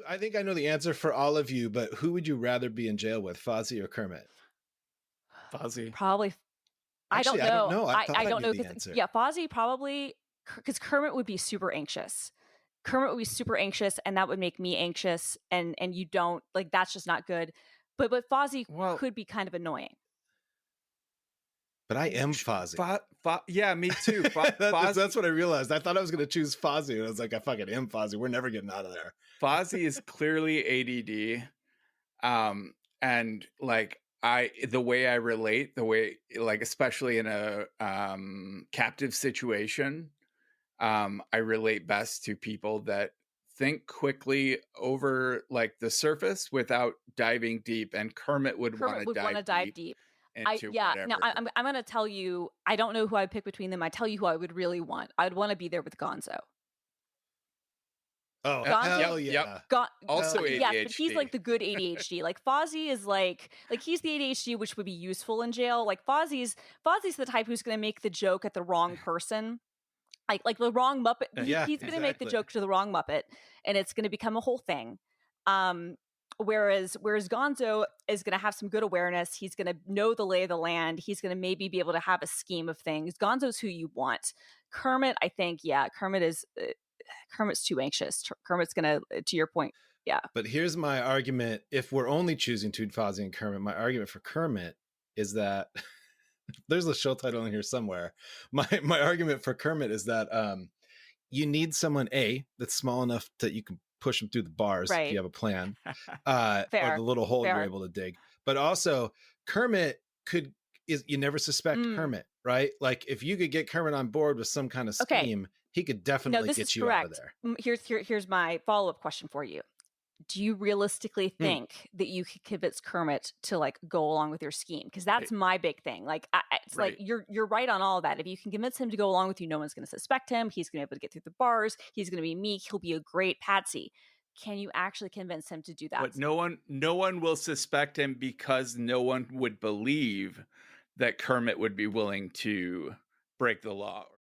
I think I know the answer for all of you, but who would you rather be in jail with, Fozzie or Kermit? Fozzie. Probably. I don't Actually, I don't know. know. I thought I I'd don't get know the because answer. yeah, Fozzie probably because Kermit would be super anxious. Kermit would be super anxious, and that would make me anxious. And you don't like that's just not good. But Fozzie Well, could be kind of annoying. But I am Fozzie. Yeah, me too. That's what I realized. I thought I was going to choose Fozzie, and I was like, I fucking am Fozzie. We're never getting out of there. Fozzie is clearly ADD. And like the way I relate, the way like especially in a captive situation, I relate best to people that think quickly over like the surface without diving deep. And Kermit would want to dive deep into whatever. Now I'm going to tell you. I don't know who I'd pick between them. I tell you who I would really want. I'd want to be there with Gonzo. Oh, Gonzo, hell yeah. Also ADHD. Yes, but he's like the good ADHD. Like Fozzie is like he's the ADHD which would be useful in jail. Like Fozzie's the type who's going to make the joke at the wrong person. Like the wrong Muppet. He's going to make the joke to the wrong Muppet, and it's going to become a whole thing. Whereas Gonzo is going to have some good awareness. He's going to know the lay of the land. He's going to maybe be able to have a scheme of things. Gonzo's who you want. Kermit, I think, Kermit's too anxious. Kermit's going to your point. Yeah. But here's my argument. If we're only choosing Toon Fozzie and Kermit, my argument for Kermit is that there's a show title in here somewhere. My argument for Kermit is that you need someone that's small enough that you can push them through the bars if you have a plan, or the little hole you're able to dig. But also, Kermit you never suspect Kermit, right? Like if you could get Kermit on board with some kind of scheme, he could definitely get you out of there. Here's my follow-up question for you. Do you realistically think that you could convince Kermit to like go along with your scheme? Because that's my big thing. Like, it's like you're right on all of that. If you can convince him to go along with you, no one's going to suspect him. He's going to be able to get through the bars. He's going to be meek. He'll be a great patsy. Can you actually convince him to do that? But no one will suspect him because no one would believe that Kermit would be willing to break the law.